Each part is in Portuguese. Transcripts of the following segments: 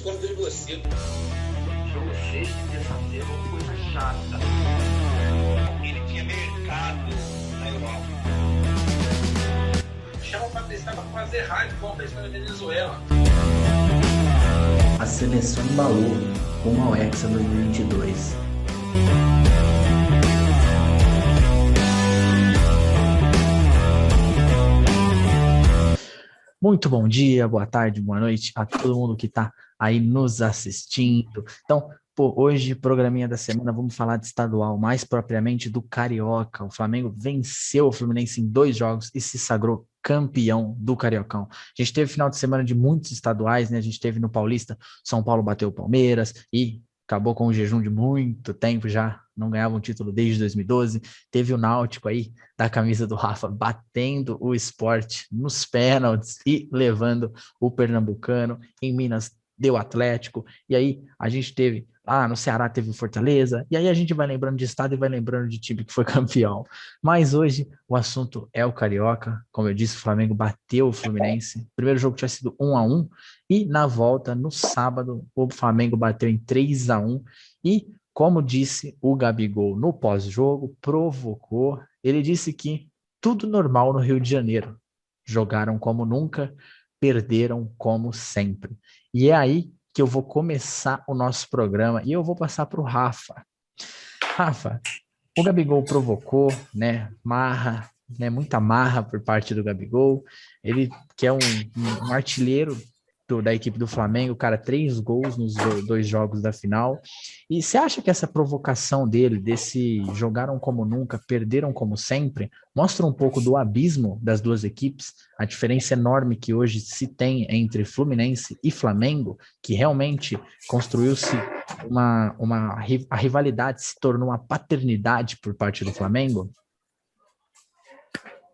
costas de você. Jogo 6 de terça-feira, uma coisa chata. Ele tinha mercado na Europa. Chama pra testar pra fazer rádio, igual fez na Venezuela. A seleção embalou rumo ao Hexa 2022. Muito bom dia, boa tarde, boa noite a todo mundo que está aí nos assistindo. Então, hoje, programinha da semana, vamos falar de estadual, mais propriamente do Carioca. O Flamengo venceu o Fluminense em 2 jogos e se sagrou campeão do Cariocão. A gente teve final de semana de muitos estaduais, né? A gente teve no Paulista, São Paulo bateu o Palmeiras e acabou com um jejum de muito tempo já, não ganhava um título desde 2012. Teve o Náutico aí, da camisa do Rafa, batendo o Sport nos pênaltis e levando o Pernambucano. Em Minas deu Atlético, e aí a gente teve, no Ceará teve o Fortaleza, e aí a gente vai lembrando de estado e vai lembrando de time que foi campeão. Mas hoje o assunto é o Carioca, como eu disse, o Flamengo bateu o Fluminense, o primeiro jogo tinha sido 1-1, e na volta, no sábado, o Flamengo bateu em 3-1, e como disse o Gabigol no pós-jogo, provocou, ele disse que tudo normal no Rio de Janeiro, jogaram como nunca, perderam como sempre. E é aí que eu vou começar o nosso programa e eu vou passar para o Rafa. Rafa, o Gabigol provocou, né, marra, né, muita marra por parte do Gabigol. Ele que é um artilheiro da equipe do Flamengo, cara, 3 gols nos 2 jogos da final. E você acha que essa provocação dele, desse jogaram como nunca, perderam como sempre, mostra um pouco do abismo das duas equipes, a diferença enorme que hoje se tem entre Fluminense e Flamengo, que realmente construiu-se a rivalidade se tornou uma paternidade por parte do Flamengo?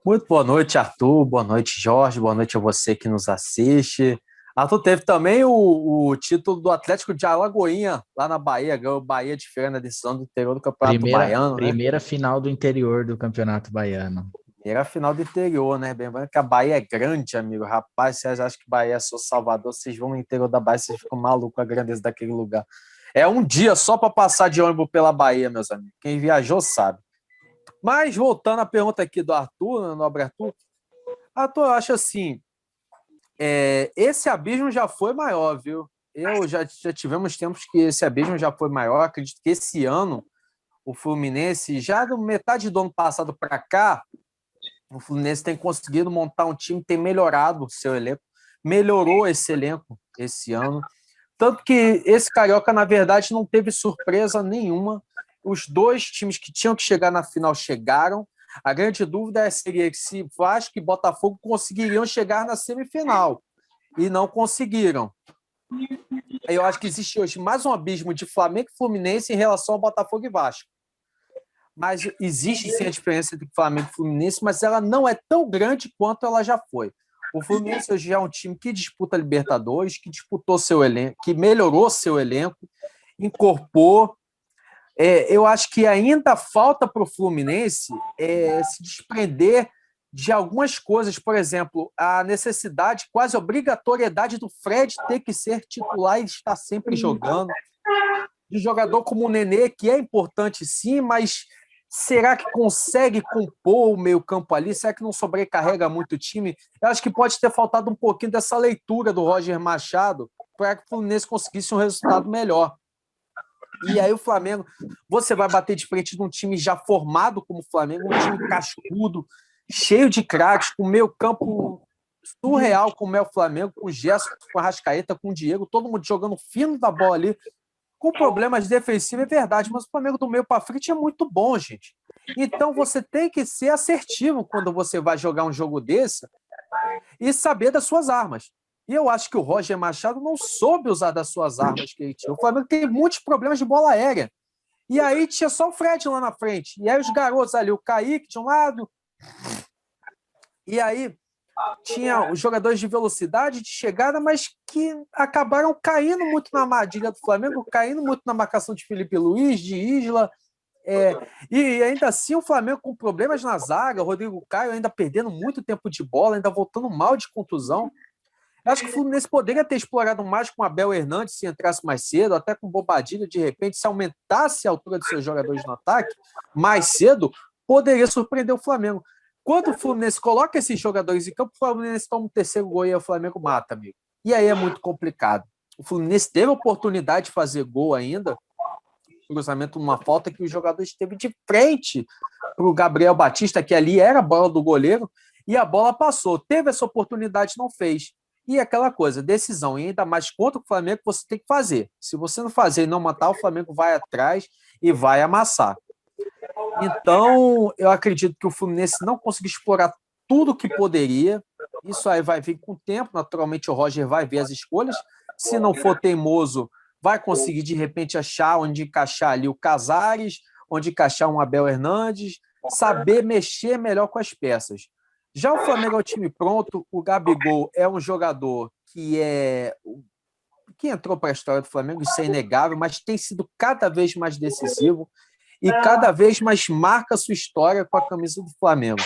Muito boa noite, Arthur, boa noite, Jorge, boa noite a você que nos assiste. Arthur, teve também o título do Atlético de Alagoinha, lá na Bahia, ganhou o Bahia de Feira na decisão do interior do Campeonato Baiano, né? Primeira final do interior do Campeonato Baiano. Primeira final do interior, né? Bem que a Bahia é grande, amigo. Rapaz, vocês acham que Bahia é só Salvador, vocês vão no interior da Bahia, vocês ficam malucos com a grandeza daquele lugar. É um dia só para passar de ônibus pela Bahia, meus amigos. Quem viajou sabe. Mas, voltando à pergunta aqui do Arthur, né, nobre Arthur, eu acho assim, esse abismo já foi maior, viu? Já tivemos tempos que esse abismo já foi maior. Acredito que esse ano o Fluminense, já da metade do ano passado para cá, o Fluminense tem conseguido montar um time, tem melhorado o seu elenco, melhorou esse elenco esse ano. Tanto que esse Carioca, na verdade, não teve surpresa nenhuma. Os 2 times que tinham que chegar na final chegaram. A grande dúvida seria se Vasco e Botafogo conseguiriam chegar na semifinal. E não conseguiram. Eu acho que existe hoje mais um abismo de Flamengo e Fluminense em relação ao Botafogo e Vasco. Mas existe sim a diferença entre Flamengo e Fluminense, mas ela não é tão grande quanto ela já foi. O Fluminense hoje é um time que disputa a Libertadores, que disputou seu elenco, que melhorou seu elenco, incorporou. Eu acho que ainda falta para o Fluminense se desprender de algumas coisas, por exemplo, a necessidade, quase obrigatoriedade do Fred ter que ser titular e estar sempre jogando. De jogador como o Nenê, que é importante sim, mas será que consegue compor o meio-campo ali? Será que não sobrecarrega muito o time? Eu acho que pode ter faltado um pouquinho dessa leitura do Roger Machado para que o Fluminense conseguisse um resultado melhor. E aí o Flamengo, você vai bater de frente de um time já formado como o Flamengo, um time cascudo, cheio de craques, com meio campo surreal como é o Flamengo, com o Gerson, com a Arrascaeta, com o Diego, todo mundo jogando fino da bola ali, com problemas defensivos, é verdade, mas o Flamengo do meio para frente é muito bom, gente. Então você tem que ser assertivo quando você vai jogar um jogo desse e saber das suas armas. E eu acho que o Roger Machado não soube usar das suas armas que ele tinha. O Flamengo tem muitos problemas de bola aérea. E aí tinha só o Fred lá na frente. E aí os garotos ali, o Kaique de um lado. E aí tinha os jogadores de velocidade, de chegada, mas que acabaram caindo muito na armadilha do Flamengo, caindo muito na marcação de Felipe Luiz, de Isla. E ainda assim o Flamengo com problemas na zaga, o Rodrigo Caio ainda perdendo muito tempo de bola, ainda voltando mal de contusão. Acho que o Fluminense poderia ter explorado mais com o Abel Hernandes se entrasse mais cedo, até com Bobadilha, de repente, se aumentasse a altura dos seus jogadores no ataque mais cedo, poderia surpreender o Flamengo. Quando o Fluminense coloca esses jogadores em campo, o Fluminense toma um terceiro gol e o Flamengo mata, amigo. E aí é muito complicado. O Fluminense teve a oportunidade de fazer gol ainda, cruzamento numa falta que o jogador esteve de frente para o Gabriel Batista, que ali era a bola do goleiro, e a bola passou. Teve essa oportunidade, não fez. E aquela coisa, decisão, e ainda mais contra o Flamengo, você tem que fazer. Se você não fazer e não matar, o Flamengo vai atrás e vai amassar. Então, eu acredito que o Fluminense não conseguiu explorar tudo que poderia. Isso aí vai vir com o tempo. Naturalmente, o Roger vai ver as escolhas. Se não for teimoso, vai conseguir, de repente, achar onde encaixar ali o Casares, onde encaixar um Abel Hernandes, saber mexer melhor com as peças. Já o Flamengo é um time pronto. O Gabigol é um jogador que entrou para a história do Flamengo, isso é inegável, mas tem sido cada vez mais decisivo e cada vez mais marca sua história com a camisa do Flamengo.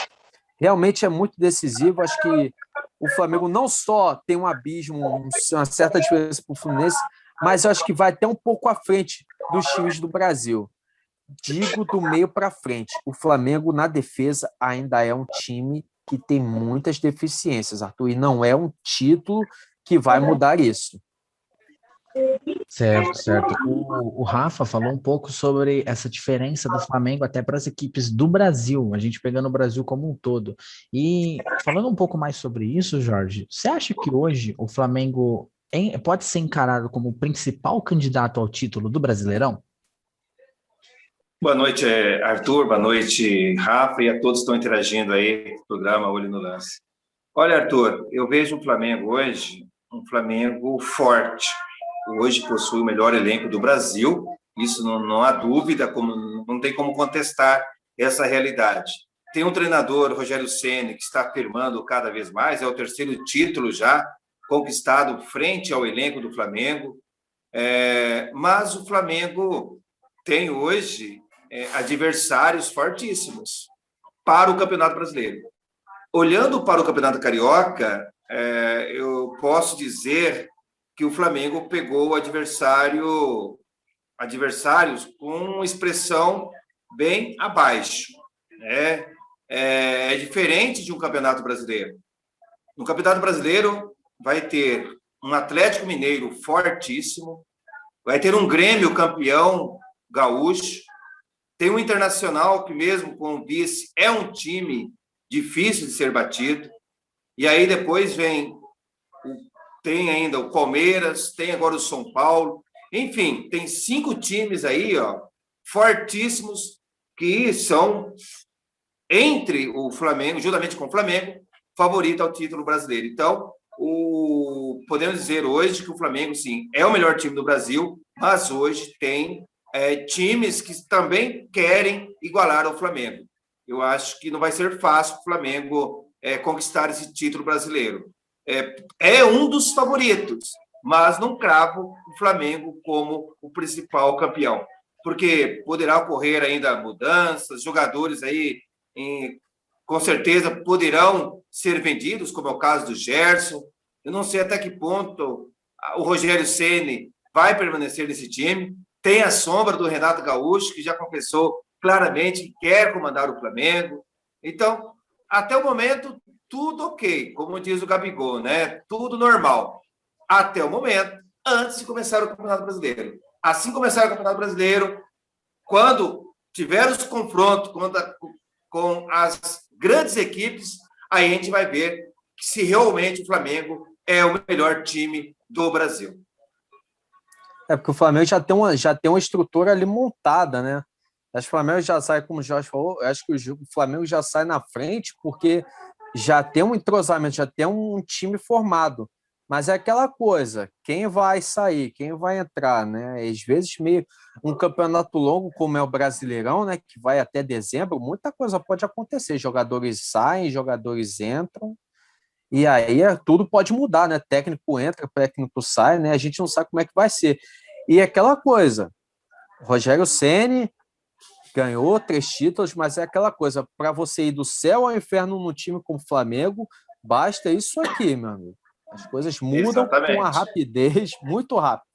Realmente é muito decisivo. Acho que o Flamengo não só tem um abismo, uma certa diferença para o Fluminense, mas eu acho que vai até um pouco à frente dos times do Brasil. Digo do meio para frente. O Flamengo, na defesa, ainda é um time que tem muitas deficiências, Arthur, e não é um título que vai mudar isso. Certo, certo. O Rafa falou um pouco sobre essa diferença do Flamengo até para as equipes do Brasil, a gente pegando o Brasil como um todo. E falando um pouco mais sobre isso, Jorge, você acha que hoje o Flamengo pode ser encarado como o principal candidato ao título do Brasileirão? Boa noite, Arthur. Boa noite, Rafa, e a todos que estão interagindo aí no programa Olho no Lance. Olha, Arthur, eu vejo o Flamengo hoje um Flamengo forte. Hoje possui o melhor elenco do Brasil, isso não há dúvida, não tem como contestar essa realidade. Tem um treinador, Rogério Ceni, que está afirmando cada vez mais, é o terceiro título já conquistado frente ao elenco do Flamengo, mas o Flamengo tem hoje adversários fortíssimos para o Campeonato Brasileiro. Olhando para o Campeonato Carioca, eu posso dizer que o Flamengo pegou adversários com expressão bem abaixo. É diferente de um Campeonato Brasileiro. No Campeonato Brasileiro vai ter um Atlético Mineiro fortíssimo, vai ter um Grêmio campeão gaúcho, tem um Internacional que mesmo com o vice é um time difícil de ser batido, e aí depois tem ainda o Palmeiras, tem agora o São Paulo, enfim, tem 5 times aí, fortíssimos, que são, entre o Flamengo, juntamente com o Flamengo, favorito ao título brasileiro. Então, podemos dizer hoje que o Flamengo, sim, é o melhor time do Brasil, mas hoje tem times que também querem igualar ao Flamengo. Eu acho que não vai ser fácil o Flamengo conquistar esse título brasileiro. É um dos favoritos, mas não cravo o Flamengo como o principal campeão, porque poderá ocorrer ainda mudanças, jogadores aí, com certeza, poderão ser vendidos, como é o caso do Gerson. Eu não sei até que ponto o Rogério Ceni vai permanecer nesse time. Tem a sombra do Renato Gaúcho, que já confessou claramente que quer comandar o Flamengo. Então, até o momento, tudo ok, como diz o Gabigol, né? Tudo normal. Até o momento, antes de começar o Campeonato Brasileiro. Assim começar o Campeonato Brasileiro, quando tiver os confrontos com as grandes equipes, aí a gente vai ver se realmente o Flamengo é o melhor time do Brasil. Porque o Flamengo já tem uma estrutura ali montada, né? Acho que o Flamengo já sai, como o Jorge falou, acho que o Flamengo já sai na frente porque já tem um entrosamento, já tem um time formado. Mas é aquela coisa, quem vai sair, quem vai entrar, né? Às vezes meio um campeonato longo como é o Brasileirão, né? Que vai até dezembro, muita coisa pode acontecer. Jogadores saem, jogadores entram. E aí tudo pode mudar, né? Técnico entra, técnico sai, né? A gente não sabe como é que vai ser. E aquela coisa, Rogério Ceni ganhou 3 títulos, mas é aquela coisa, para você ir do céu ao inferno no time como o Flamengo, basta isso aqui, meu amigo. As coisas mudam com uma rapidez muito rápida.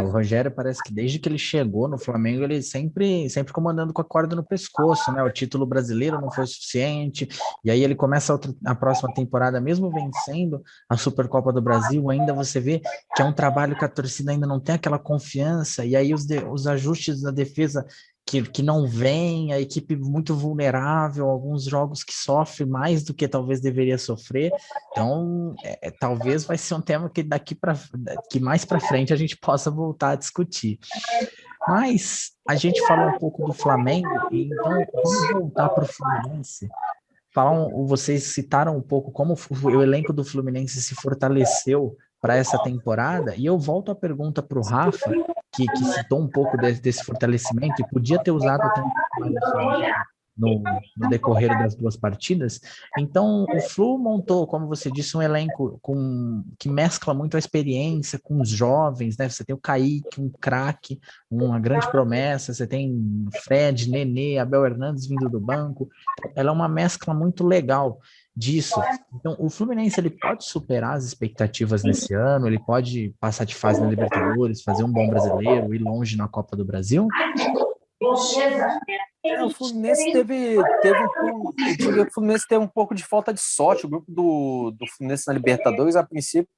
O Rogério parece que desde que ele chegou no Flamengo, ele sempre comandando com a corda no pescoço, né? O título brasileiro não foi suficiente, e aí ele começa a próxima temporada, mesmo vencendo a Supercopa do Brasil, ainda você vê que é um trabalho que a torcida ainda não tem aquela confiança, e aí os ajustes da defesa que não vem, a equipe muito vulnerável, alguns jogos que sofre mais do que talvez deveria sofrer. Então, talvez vai ser um tema que mais para frente a gente possa voltar a discutir. Mas a gente falou um pouco do Flamengo, então vamos voltar para o Fluminense. Vocês citaram um pouco como o elenco do Fluminense se fortaleceu para essa temporada, e eu volto a pergunta para o Rafa, que citou um pouco desse fortalecimento e podia ter usado até um pouco mais do Flamengo no decorrer das duas partidas. Então, o Flu montou, como você disse, um elenco que mescla muito a experiência com os jovens, né? Você tem o Kaique, um craque, uma grande promessa, você tem Fred, Nenê, Abel Hernandes vindo do banco. Ela é uma mescla muito legal disso. Então, o Fluminense ele pode superar as expectativas nesse ano, ele pode passar de fase na Libertadores, fazer um bom brasileiro, ir longe na Copa do Brasil? O Fluminense teve um pouco de falta de sorte. O grupo do Fluminense na Libertadores, a princípio,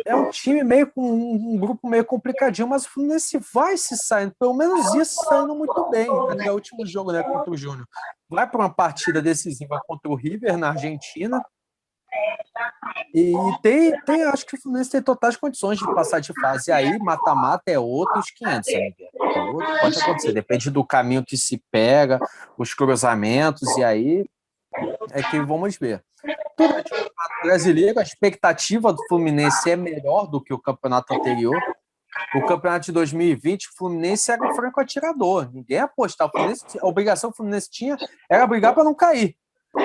é um time meio com um grupo meio complicadinho, mas o Fluminense vai se saindo, pelo menos isso, saindo muito bem até o último jogo, né, contra o Júnior. Vai para uma partida decisiva contra o River na Argentina. E acho que o Fluminense tem totais condições de passar de fase. E aí, mata-mata é outros 500, amiga. Pode acontecer, depende do caminho que se pega, os cruzamentos, e aí é que vamos ver. Durante o Campeonato Brasileiro, a expectativa do Fluminense é melhor do que o campeonato anterior. O campeonato de 2020, o Fluminense era um franco atirador. Ninguém apostava. A obrigação que o Fluminense tinha era brigar para não cair.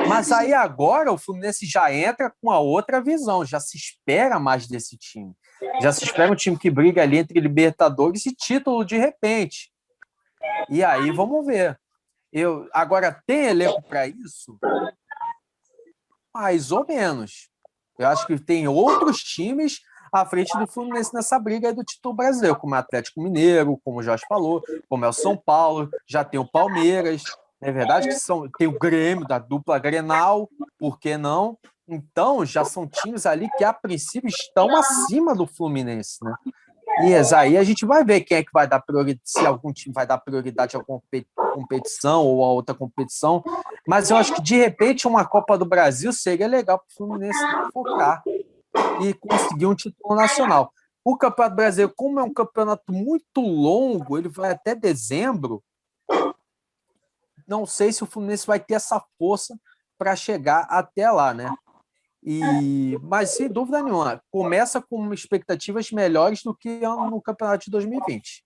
Mas aí agora o Fluminense já entra com a outra visão, já se espera mais desse time. Já se espera um time que briga ali entre Libertadores e título de repente. E aí vamos ver. Agora, tem elenco para isso? Mais ou menos. Eu acho que tem outros times à frente do Fluminense nessa briga aí do título brasileiro, como o Atlético Mineiro, como o Jorge falou, como é o São Paulo, já tem o Palmeiras. É verdade que tem o Grêmio, da dupla Grenal, por que não? Então, já são times ali que, a princípio, estão acima do Fluminense, né? E aí a gente vai ver quem é que vai dar prioridade, se algum time vai dar prioridade a alguma competição ou a outra competição. Mas eu acho que, de repente, uma Copa do Brasil seria legal para o Fluminense focar e conseguir um título nacional. O Campeonato Brasileiro, como é um campeonato muito longo, ele vai até dezembro. Não sei se o Fluminense vai ter essa força para chegar até lá, né? Mas, sem dúvida nenhuma, começa com expectativas melhores do que no campeonato de 2020.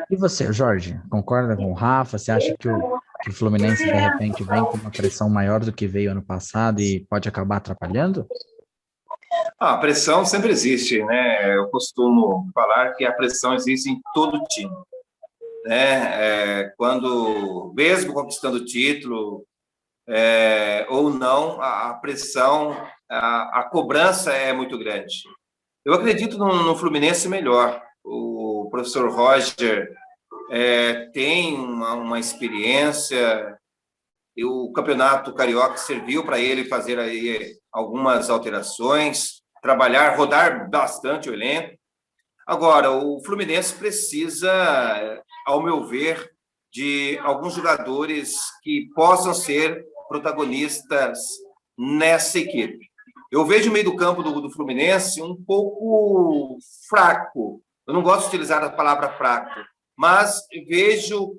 E você, Jorge, concorda com o Rafa? Você acha que o Fluminense, de repente, vem com uma pressão maior do que veio ano passado e pode acabar atrapalhando? A pressão sempre existe, né? Eu costumo falar que a pressão existe em todo time. Né? Quando, mesmo conquistando o título ou não, a pressão, a cobrança é muito grande. Eu acredito no Fluminense melhor. O professor Roger tem uma experiência, e o Campeonato Carioca serviu para ele fazer aí algumas alterações, rodar bastante o elenco. Agora, o Fluminense precisa, ao meu ver, de alguns jogadores que possam ser protagonistas nessa equipe. Eu vejo o meio do campo do Fluminense um pouco fraco. Eu não gosto de utilizar a palavra fraco, mas vejo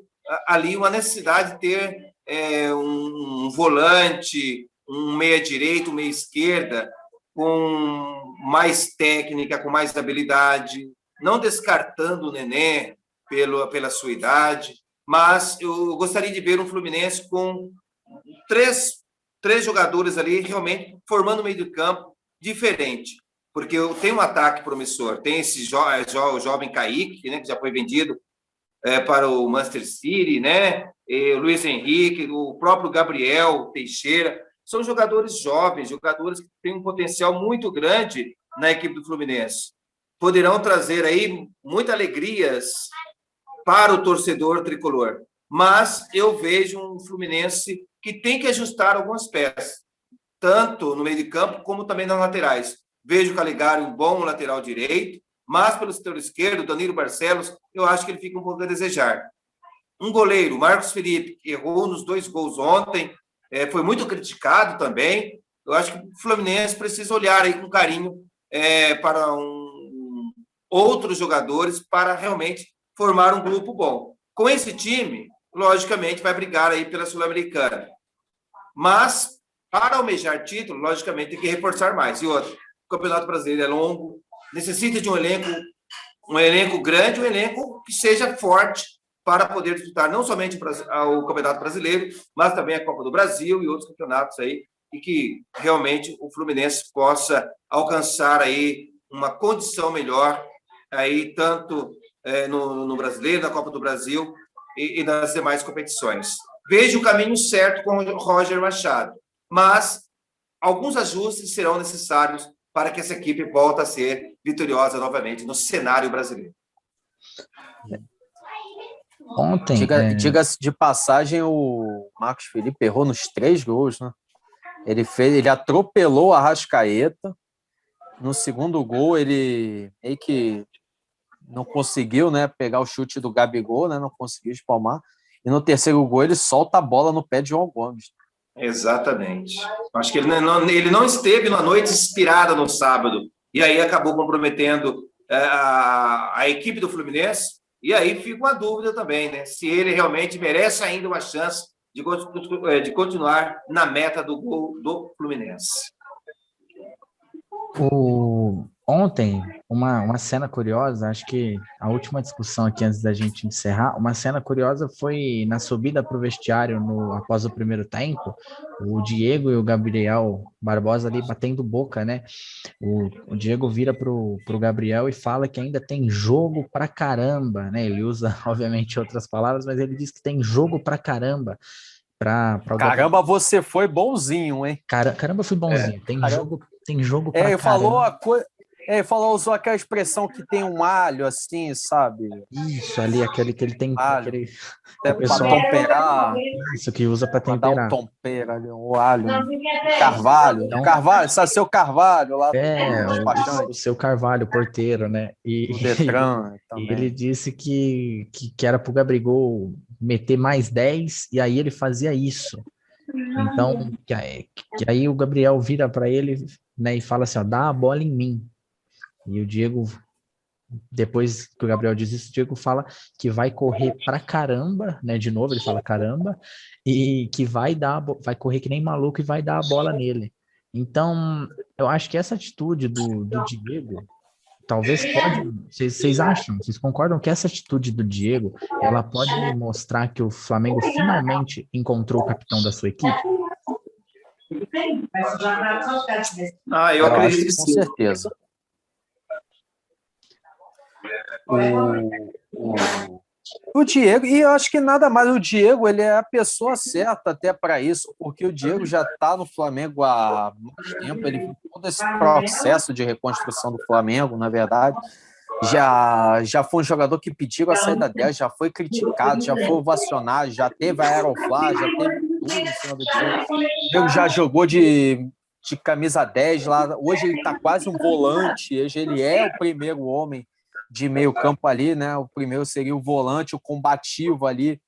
ali uma necessidade de ter um volante, um meia-direita, um meia-esquerda, com mais técnica, com mais habilidade, não descartando o Nenê pela sua idade, mas eu gostaria de ver um Fluminense com três jogadores ali realmente formando um meio de campo diferente, porque eu tenho um ataque promissor, tem esse jovem Kaique, né, que já foi vendido para o Manchester City, né? O Luiz Henrique, o próprio Gabriel Teixeira, são jogadores jovens, jogadores que têm um potencial muito grande na equipe do Fluminense. Poderão trazer aí muitas alegrias para o torcedor tricolor. Mas eu vejo um Fluminense que tem que ajustar algumas peças, tanto no meio de campo como também nas laterais. Vejo o Calegari um bom lateral direito, mas pelo setor esquerdo, Danilo Barcelos, eu acho que ele fica um pouco a desejar. Um goleiro, Marcos Felipe, que errou nos 2 gols ontem, foi muito criticado também. Eu acho que o Fluminense precisa olhar aí com carinho para outros jogadores para realmente formar um grupo bom. Com esse time, logicamente, vai brigar aí pela Sul-Americana. Mas, para almejar título, logicamente, tem que reforçar mais. E outro, o Campeonato Brasileiro é longo, necessita de um elenco grande, um elenco que seja forte para poder disputar não somente o Campeonato Brasileiro, mas também a Copa do Brasil e outros campeonatos aí, e que realmente o Fluminense possa alcançar aí uma condição melhor, aí tanto no Brasileiro, na Copa do Brasil e nas demais competições. Vejo o caminho certo com o Roger Machado, mas alguns ajustes serão necessários para que essa equipe volte a ser vitoriosa novamente no cenário brasileiro. Ontem... Diga-se de passagem, o Marcos Felipe errou nos 3 gols, né? Ele atropelou a Arrascaeta. No segundo gol, ele meio que não conseguiu, né, pegar o chute do Gabigol, né, não conseguiu espalmar. E no terceiro gol, ele solta a bola no pé de João Gomes. Exatamente. Acho que ele não esteve na noite inspirada no sábado, e aí acabou comprometendo a equipe do Fluminense, e aí fica uma dúvida também, né, se ele realmente merece ainda uma chance de continuar na meta do gol do Fluminense. Ontem, uma cena curiosa, acho que a última discussão aqui antes da gente encerrar, uma cena curiosa foi na subida para o vestiário após o primeiro tempo, o Diego e o Gabriel Barbosa ali batendo boca, né? O Diego vira pro Gabriel e fala que ainda tem jogo pra caramba, né? Ele usa, obviamente, outras palavras, mas ele diz que tem jogo pra caramba. Caramba, você foi bonzinho, hein? Caramba, fui bonzinho. Tem jogo pra caramba. Usou aquela expressão que tem um alho, assim, sabe? Isso, ali, aquele que ele tem... Alho. Até pra temperar. Isso, que usa pra temperar. Dar um tempero ali, um alho. Carvalho. Então, Carvalho, sabe seu Carvalho lá? O seu Carvalho, porteiro, né? O Detran e ele disse que era pro Gabigol meter mais 10, e aí ele fazia isso. Então, que aí o Gabriel vira para ele, né, e fala assim, ó, dá a bola em mim. E o Diego, depois que o Gabriel diz isso, o Diego fala que vai correr pra caramba, né, de novo ele fala caramba, e que vai correr que nem maluco e vai dar a bola nele. Então, eu acho que essa atitude do Diego, talvez vocês acham, vocês concordam que essa atitude do Diego, ela pode mostrar que o Flamengo finalmente encontrou o capitão da sua equipe? Eu acredito que com certeza. O Diego, e eu acho que nada mais, o Diego, ele é a pessoa certa até para isso, porque o Diego já está no Flamengo há muito tempo, ele viu todo esse processo de reconstrução do Flamengo, na verdade, já foi um jogador que pediu a saída dela, já foi criticado, já foi ovacionado, já teve a Aeroflá, já teve tudo em cima do Diego. O Diego já jogou de camisa 10 lá, hoje ele está quase um volante, hoje ele é o primeiro homem de meio campo ali, né? O primeiro seria o volante, o combativo ali.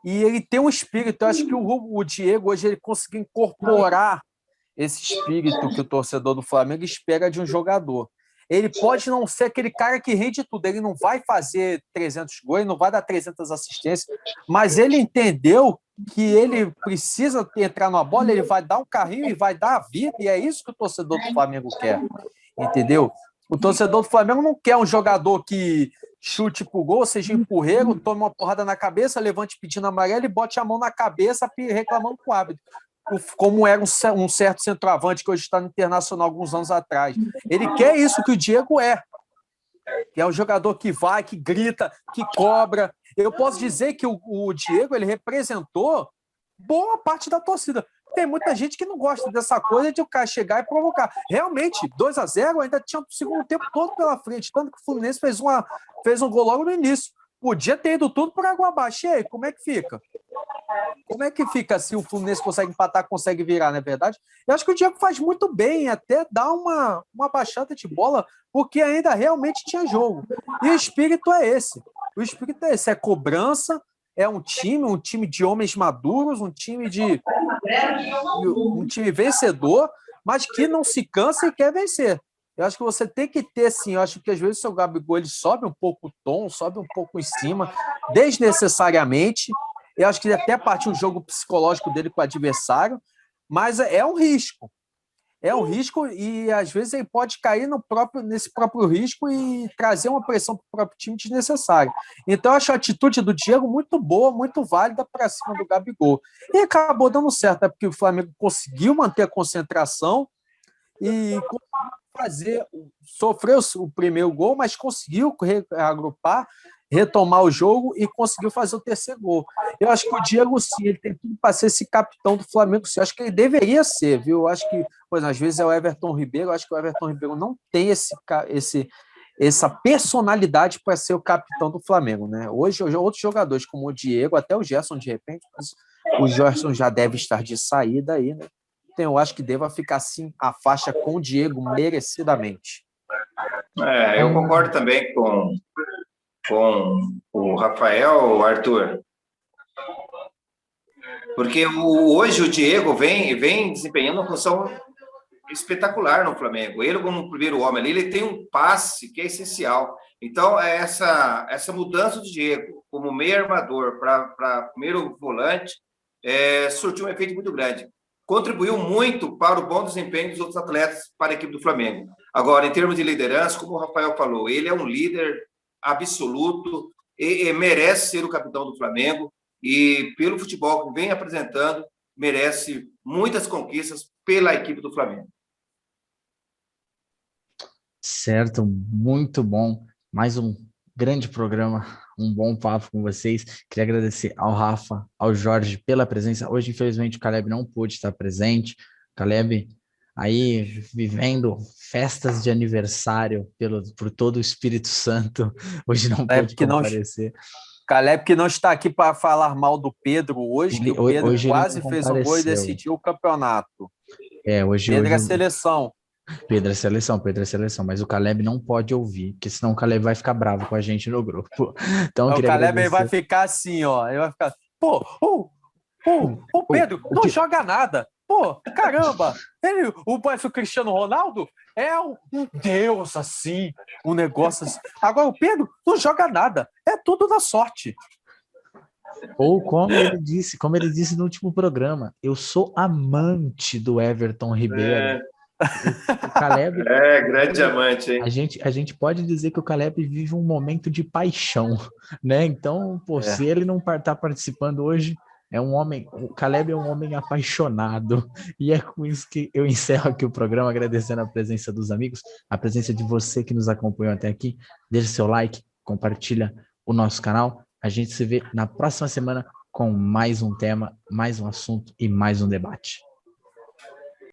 E ele tem um espírito, eu acho que o Diego hoje ele conseguiu incorporar esse espírito que o torcedor do Flamengo espera de um jogador. Ele pode não ser aquele cara que rende tudo, ele não vai fazer 300 gols, não vai dar 300 assistências, mas ele entendeu que ele precisa entrar numa bola, ele vai dar um carrinho e vai dar a vida, e é isso que o torcedor do Flamengo quer, entendeu? O torcedor do Flamengo não quer um jogador que chute pro gol, seja empurreiro, tome uma porrada na cabeça, levante pedindo amarelo e bote a mão na cabeça reclamando com o árbitro. Como era um certo centroavante que hoje está no Internacional alguns anos atrás. Ele quer isso que o Diego é. Que é um jogador que vai, que grita, que cobra. eu posso dizer que o Diego, ele representou boa parte da torcida. Tem muita gente que não gosta dessa coisa de o cara chegar e provocar. Realmente, 2-0 ainda tinha o segundo tempo todo pela frente, tanto que o Fluminense fez um gol logo no início. Podia ter ido tudo por água abaixo. E aí, como é que fica? Como é que fica se o Fluminense consegue empatar, consegue virar, não é verdade? Eu acho que o Diego faz muito bem até dar uma baixada de bola, porque ainda realmente tinha jogo. E o espírito é esse. O espírito é esse, é cobrança, é um time de homens maduros, um time vencedor, mas que não se cansa e quer vencer. Eu acho que você tem que ter, sim, eu acho que às vezes o seu Gabigol ele sobe um pouco o tom, sobe um pouco em cima, desnecessariamente. Eu acho que até parte um jogo psicológico dele com o adversário, mas é um risco. É um risco e às vezes ele pode cair nesse próprio risco e trazer uma pressão para o próprio time desnecessária. Então, eu acho a atitude do Diego muito boa, muito válida para cima do Gabigol. E acabou dando certo, porque o Flamengo conseguiu manter a concentração e sofreu o primeiro gol, mas conseguiu reagrupar, retomar o jogo e conseguiu fazer o terceiro gol. Eu acho que o Diego, sim, ele tem tudo para ser esse capitão do Flamengo, sim. Eu acho que ele deveria ser, viu? Eu acho que, pois, às vezes é o Everton Ribeiro, eu acho que o Everton Ribeiro não tem essa personalidade para ser o capitão do Flamengo, né? Hoje, outros jogadores, como o Diego, até o Gerson, de repente, mas o Gerson já deve estar de saída aí, né? Então, eu acho que deva ficar, assim, a faixa com o Diego, merecidamente. Eu concordo também com o Rafael, Arthur, porque hoje o Diego vem desempenhando uma função espetacular no Flamengo. Ele, como primeiro homem ali, ele tem um passe que é essencial. Então, essa mudança do Diego como meio armador para primeiro volante surtiu um efeito muito grande. Contribuiu muito para o bom desempenho dos outros atletas para a equipe do Flamengo. Agora, em termos de liderança, como o Rafael falou, ele é um líder absoluto e merece ser o capitão do Flamengo e, pelo futebol que vem apresentando, merece muitas conquistas pela equipe do Flamengo. Certo, muito bom. Mais um grande programa, um bom papo com vocês. Queria agradecer ao Rafa, ao Jorge pela presença. Hoje, infelizmente, o Caleb não pôde estar presente. Caleb aí vivendo festas de aniversário por todo o Espírito Santo. Hoje não pôde comparecer. Caleb que não está aqui para falar mal do Pedro hoje, que o Pedro quase fez um gol e decidiu o campeonato. Pedro é seleção. Pedro é seleção, mas o Caleb não pode ouvir, porque senão o Caleb vai ficar bravo com a gente no grupo. Então, o Caleb vai ficar assim, ó, ele vai ficar, o Pedro não joga nada, caramba, parece o Cristiano Ronaldo, é um deus assim, um negócio assim. Agora o Pedro não joga nada, é tudo na sorte. Ou como ele disse no último programa, eu sou amante do Everton Ribeiro. O Caleb grande amante, hein? A gente pode dizer que o Caleb vive um momento de paixão, né? Então, se ele não está participando hoje, o Caleb é um homem apaixonado, e é com isso que eu encerro aqui o programa, agradecendo a presença dos amigos, a presença de você que nos acompanhou até aqui. Deixe seu like, compartilha o nosso canal. A gente se vê na próxima semana com mais um tema, mais um assunto e mais um debate.